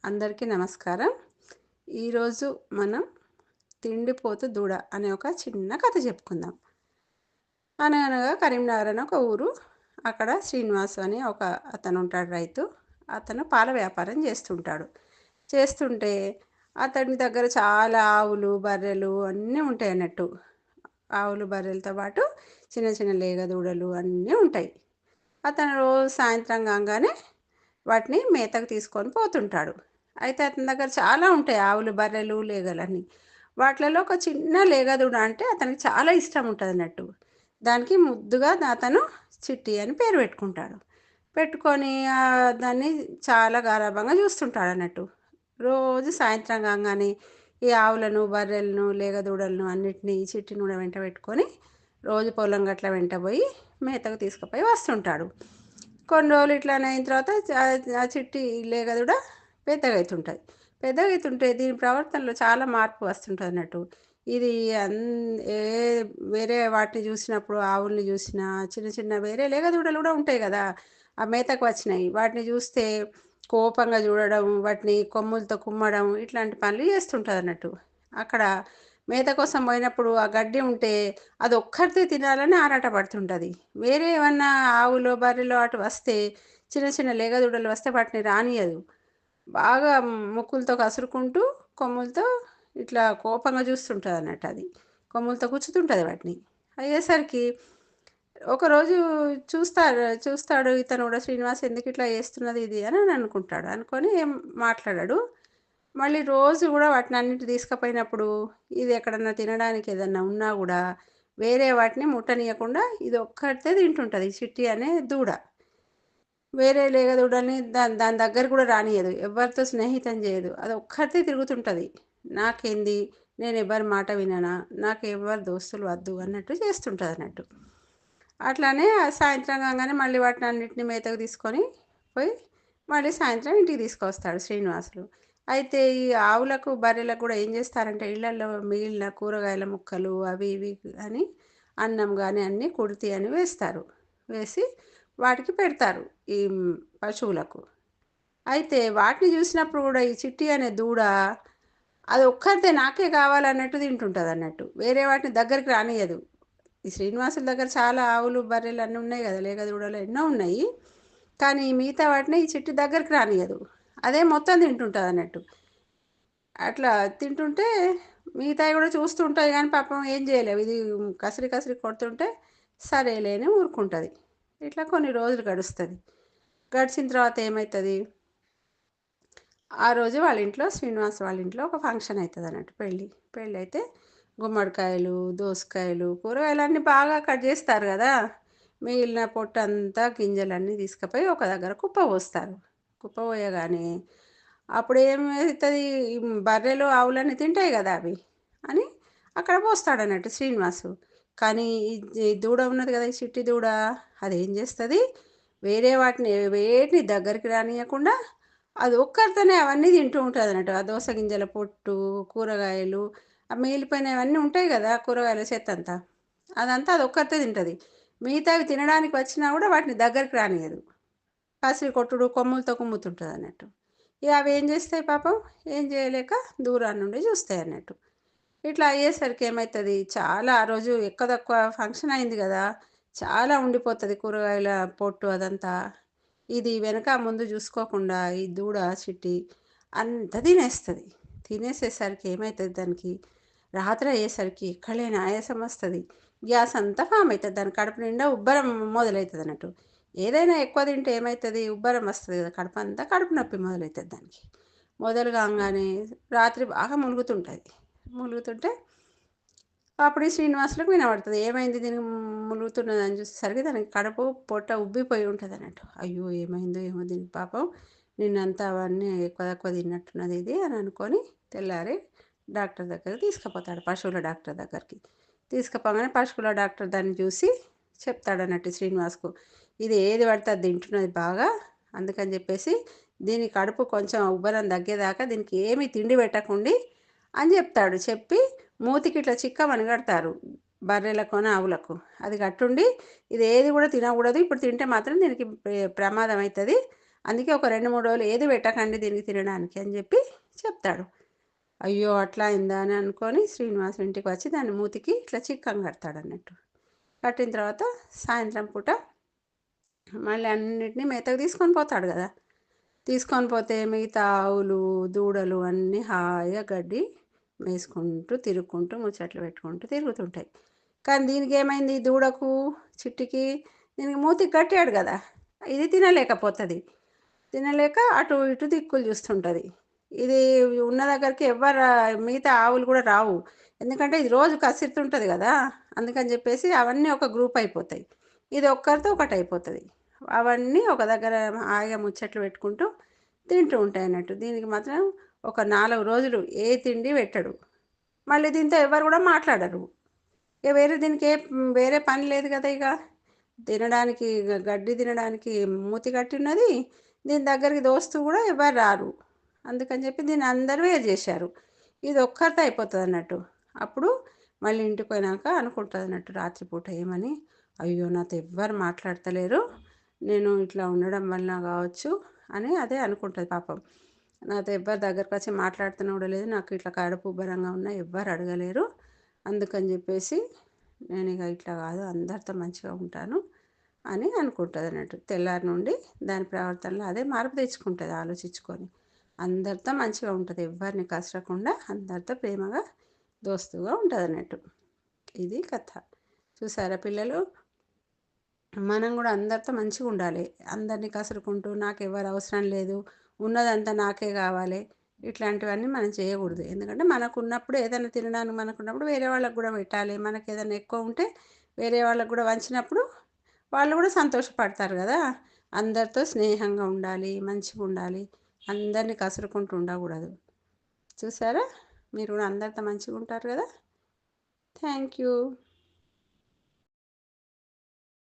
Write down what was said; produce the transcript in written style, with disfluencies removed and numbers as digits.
అందరికీ నమస్కారం. ఈరోజు మనం తిండిపోతు దూడ అనే ఒక చిన్న కథ చెప్పుకుందాం. అనగనగా కరీంనగర్ అని ఒక ఊరు. అక్కడ శ్రీనివాసు అని ఒక అతను ఉంటాడు రైతు. అతను పాల వ్యాపారం చేస్తుంటాడు. చేస్తుంటే అతని దగ్గర చాలా ఆవులు, బర్రెలు అన్నీ ఉంటాయన్నట్టు. ఆవులు, బర్రెలతో పాటు చిన్న చిన్న లేగ దూడలు అన్నీ ఉంటాయి. అతను రోజు సాయంత్రం కాంగానే వాటిని మేతకు తీసుకొని పోతుంటాడు. అయితే అతని దగ్గర చాలా ఉంటాయి ఆవులు, బర్రెలు, లేగలన్నీ. వాటిలలో ఒక చిన్న లేగదూడ అంటే అతనికి చాలా ఇష్టం ఉంటదన్నట్టు. దానికి ముద్దుగా అతను చిట్టి అని పేరు పెట్టుకుంటాడు. పెట్టుకొని దాన్ని చాలా గారాబంగా చూస్తుంటాడన్నట్టు. రోజు సాయంత్రం కాంగానే ఈ ఆవులను, బర్రెలను, లేగదూడలను అన్నిటినీ చిట్టిని కూడా వెంట పెట్టుకొని రోజు పొలం గట్ల వెంట పోయి మేతకు తీసుకుపోయి వస్తుంటాడు. కొన్ని రోజులు ఇట్లానే అయిన తర్వాత ఆ చిట్టి లేగదూడ పెద్దగైతుంటది. పెద్దగైతుంటే దీని ప్రవర్తనలో చాలా మార్పు వస్తుంటది అన్నట్టు. ఇది అన్ ఏ వేరే వాటిని చూసినప్పుడు ఆవుల్ని చూసినా, చిన్న చిన్న వేరే లేగదూడలు కూడా ఉంటాయి కదా! ఆ మేతకు వచ్చినాయి. వాటిని చూస్తే కోపంగా చూడడం, వాటిని కొమ్ములతో కుమ్మడం ఇట్లాంటి పనులు చేస్తుంటదన్నట్టు. అక్కడ మేత కోసం పోయినప్పుడు ఆ గడ్డి ఉంటే అది ఒక్కరితే తినాలని ఆరాట పడుతుంటది. వేరే ఏమన్నా ఆవులో, బర్రెలో అటు వస్తే చిన్న చిన్న లేగదూడలు వస్తే వాటిని రానీయదు. బాగా ముక్కులతో కసురుకుంటూ, కొమ్ములతో ఇట్లా కోపంగా చూస్తుంటదన్నట్టు అది. కొమ్ములతో గుచ్చుతుంటది వాటిని. అయ్యేసరికి ఒకరోజు చూస్తాడు ఇతను కూడా శ్రీనివాస్ ఎందుకిట్లా చేస్తున్నది ఇది అని అనుకుంటాడు. అనుకొని ఏం మాట్లాడడు. మళ్ళీ రోజు గూడా వాటినన్నిటిని తీసుకుపోయినప్పుడు ఇది ఎక్కడన్నా తినడానికి ఏదన్నా ఉన్నా గూడా వేరే వాటిని ముట్టనీయకుండా ఇది ఒక్కటే తింటుంటది ఈ చిట్టి అనే దూడ. వేరే లేగదూడల్ని దాని దాని దగ్గర కూడా రానీయదు. ఎవ్వరితో స్నేహితం చేయదు. అది ఒక్కతే తిరుగుతుంటది. నాకేంది, నేను ఎవ్వరి మాట విననా, నాకు ఎవ్వరు దోస్తులు వద్దు అన్నట్టు చేస్తుంటదన్నట్టు. అట్లానే సాయంత్రం కాంగానే మళ్ళీ వాటినన్నిటిని మేతకు తీసుకొని పోయి మళ్ళీ సాయంత్రం ఇంటికి తీసుకొస్తాడు శ్రీనివాసులు. అయితే ఈ ఆవులకు, బర్రెలకు కూడా ఏం చేస్తారంటే ఇళ్లల్లో మిగిలిన కూరగాయల ముక్కలు అవి ఇవి అని అన్నం గాని అన్నీ కుడితి అని వేస్తారు. వేసి వాటికి పెడతారు ఈ పశువులకు. అయితే వాటిని చూసినప్పుడు కూడా ఈ చిట్టి అనే దూడ అది ఒక్కతే నాకే కావాలన్నట్టు తింటుంటదన్నట్టు. వేరే వాటిని దగ్గరికి రానీయదు. ఈ శ్రీనివాసుల దగ్గర చాలా ఆవులు, బర్రెలు అన్నీ ఉన్నాయి కదా! లేగ దూడలు ఎన్నో ఉన్నాయి. కానీ మిగతా వాటిని ఈ చిట్టి దగ్గరికి రానీయదు. అదే మొత్తం తింటుంటదన్నట్టు. అట్లా తింటుంటే మిగతాయి కూడా చూస్తూ ఉంటాయి కానీ పాపం ఏం చేయలేవు. ఇది కసిరి కసిరి కొడుతుంటే సరేలే అని ఊరుకుంటది. ఇట్లా కొన్ని రోజులు గడుస్తది. గడిచిన తర్వాత ఏమైతది, ఆ రోజు వాళ్ళ ఇంట్లో శ్రీనివాస్ వాళ్ళ ఇంట్లో ఒక ఫంక్షన్ అయితదన్నట్టు పెళ్ళి. పెళ్ళైతే గుమ్మడికాయలు, దోసకాయలు, కూరగాయలన్నీ బాగా కట్ చేస్తారు కదా! మిగిలిన పొట్టంతా గింజలన్నీ తీసుకుపోయి ఒక దగ్గర కుప్పపోస్తారు. కుప్పపోయగానే అప్పుడేమైతది, ఈ బర్రెలు, ఆవులన్నీ తింటాయి కదా అవి అని అక్కడ పోస్తాడన్నట్టు శ్రీనివాసు. కానీ ఈ దూడ ఉన్నది కదా, ఈ చిట్టి దూడ అదేం చేస్తది, వేరే వాటిని వేటిని దగ్గరికి రానీయకుండా అది ఒక్కరితోనే అవన్నీ తింటూ ఉంటదన్నట్టు. ఆ దోస గింజల పొట్టు, కూరగాయలు, ఆ మిగిలిపోయినవన్నీ ఉంటాయి కదా కూరగాయల చెత్తంతా. అదంతా అదొక్కతే తింటది. మిగతావి తినడానికి వచ్చినా కూడా వాటిని దగ్గరికి రానీయదు. కసిరి కొట్టుడు, కొమ్ములతో కుమ్ముతుంటదన్నట్టు. ఇక అవి ఏం చేస్తాయి పాపం, ఏం చేయలేక దూరాన నుండి చూస్తాయన్నట్టు. ఇట్లా అయ్యేసరికి ఏమైతది, చాలా ఆ రోజు ఎక్కువ తక్కువ ఫంక్షన్ అయింది కదా! చాలా ఉండిపోతది కూరగాయల పొట్టు అదంతా. ఇది వెనక ముందు చూసుకోకుండా ఈ దూడ చిట్టి అంతా తినేస్తది. తినేసేసరికి ఏమైతది దానికి, రాత్రి అయ్యేసరికి ఎక్కడలేని ఆయాసం వస్తది. గ్యాస్ అంతా ఫామ్ అయితది. దాని కడుపు నిండా ఉబ్బరం మొదలైతదన్నట్టు. ఏదైనా ఎక్కువ తింటే ఏమైతది, ఉబ్బరం వస్తది కదా! కడుపంతా కడుపు నొప్పి మొదలైతది దానికి. మొదలు కాంగానే రాత్రి బాగా ములుగుతుంటది. ములుగుతుంటే అప్పుడు ఈ శ్రీనివాసులకు వినబడుతది. ఏమైంది దీనికి ములుగుతున్నదని చూసేసరికి దానికి కడుపు, పొట్ట ఉబ్బిపోయి ఉంటదన్నట్టు. అయ్యో! ఏమైందో ఏమో దీనికి పాపం నిన్నంతా అవన్నీ ఎక్కువ తక్కువ తిన్నట్టున్నది ఇది అని అనుకొని తెల్లారి డాక్టర్ దగ్గరికి తీసుకుపోతాడు. పశువుల డాక్టర్ దగ్గరికి. తీసుకుపోగానే పశువుల డాక్టర్ దాన్ని చూసి చెప్తాడన్నట్టు శ్రీనివాస్‌కు. ఇది ఏది పడితే అది తింటున్నది బాగా. అందుకని చెప్పేసి దీని కడుపు కొంచెం ఉబ్బరం తగ్గేదాకా దీనికి ఏమి తిండి పెట్టకుండి అని చెప్తాడు. చెప్పి మూతికి ఇట్లా చిక్కమని కడతారు బర్రెలకును, ఆవులకు. అది కట్టుండి ఇది ఏది కూడా తినకూడదు. ఇప్పుడు తింటే మాత్రం దీనికి ప్రమాదం అయితది. అందుకే ఒక 2, 3 రోజులు ఏది పెట్టకండి దీనికి తినడానికి అని చెప్పి చెప్తాడు. అయ్యో అట్లా అయిందా అని అనుకొని శ్రీనివాస్ ఇంటికి వచ్చి దాని మూతికి ఇట్లా చిక్కం కడతాడు అన్నట్టు. కట్టిన తర్వాత సాయంత్రం పూట మళ్ళీ అన్నిటినీ మేతకు తీసుకొని పోతాడు కదా. తీసుకొని పోతే మిగతా ఆవులు దూడలు అన్నీ హాయిగా గడ్డి వేసుకుంటూ తిరుక్కుంటూ ముచ్చట్లు పెట్టుకుంటూ తిరుగుతుంటాయి. కానీ దీనికి ఏమైంది, దూడకు చిట్టికి దీనికి మూతికి కట్టాడు కదా, ఇది తినలేకపోతుంది. తినలేక అటు ఇటు దిక్కులు చూస్తుంటుంది. ఇది ఉన్న దగ్గరికి మిగతా ఆవులు కూడా రావు, ఎందుకంటే ఇది రోజు కసిరుతుంటుంది కదా. అందుకని చెప్పేసి అవన్నీ ఒక గ్రూప్ అయిపోతాయి, ఇది ఒక్కరితో ఒకటి అయిపోతుంది. అవన్నీ ఒక దగ్గర హాయిగా ముచ్చట్లు పెట్టుకుంటూ తింటూ ఉంటాయి అన్నట్టు. దీనికి మాత్రం ఒక 4 రోజులు ఏ తిండి పెట్టడు. మళ్ళీ దీంతో ఎవరు కూడా మాట్లాడరు. ఇక దీనికి వేరే పని లేదు కదా. ఇక తినడానికి గడ్డి తినడానికి మూతి కట్టి ఉన్నది, దీని దగ్గరికి దోస్తు కూడా ఎవరు రారు. అందుకని చెప్పి దీన్ని అందరూ వేరు చేశారు. ఇది ఒక్కరితో అయిపోతుంది అన్నట్టు. అప్పుడు మళ్ళీ ఇంటికి పోయినాక అనుకుంటుంది అన్నట్టు రాత్రిపూట ఏమని, అయ్యో నాతో ఎవ్వరు మాట్లాడతలేరు, నేను ఇట్లా ఉండడం వలన కావచ్చు అని అదే అనుకుంటుంది పాపం. నాతో ఎవ్వరు దగ్గరకు వచ్చి మాట్లాడుతూనే కూడా లేదు, నాకు ఇట్లా కడుపు ఉబ్బరంగా ఉన్నా ఎవ్వరు అడగలేరు, అందుకని చెప్పేసి నేను ఇక ఇట్లా కాదు అందరితో మంచిగా ఉంటాను అని అనుకుంటుంది అన్నట్టు. తెల్లారి నుండి దాని ప్రవర్తనలో అదే మార్పు తెచ్చుకుంటుంది ఆలోచించుకొని. అందరితో మంచిగా ఉంటుంది, ఎవ్వరిని కసరకుండా అందరితో ప్రేమగా దోస్తుగా ఉంటుంది అన్నట్టు. ఇది కథ. చూసారా పిల్లలు, మనం కూడా అందరితో మంచిగా ఉండాలి. అందరినీ కసురుకుంటూ నాకు ఎవరు అవసరం లేదు, ఉన్నదంతా నాకే కావాలి, ఇట్లాంటివన్నీ మనం చేయకూడదు. ఎందుకంటే మనకు ఉన్నప్పుడు ఏదైనా తినడానికి మనకున్నప్పుడు వేరే వాళ్ళకు కూడా పెట్టాలి. మనకు ఏదైనా ఎక్కువ ఉంటే వేరే వాళ్ళకు కూడా వంచినప్పుడు వాళ్ళు కూడా సంతోషపడతారు కదా. అందరితో స్నేహంగా ఉండాలి, మంచిగా ఉండాలి, అందరినీ కసురుకుంటూ ఉండకూడదు. చూసారా, మీరు కూడా అందరితో మంచిగా ఉంటారు కదా. Thank you.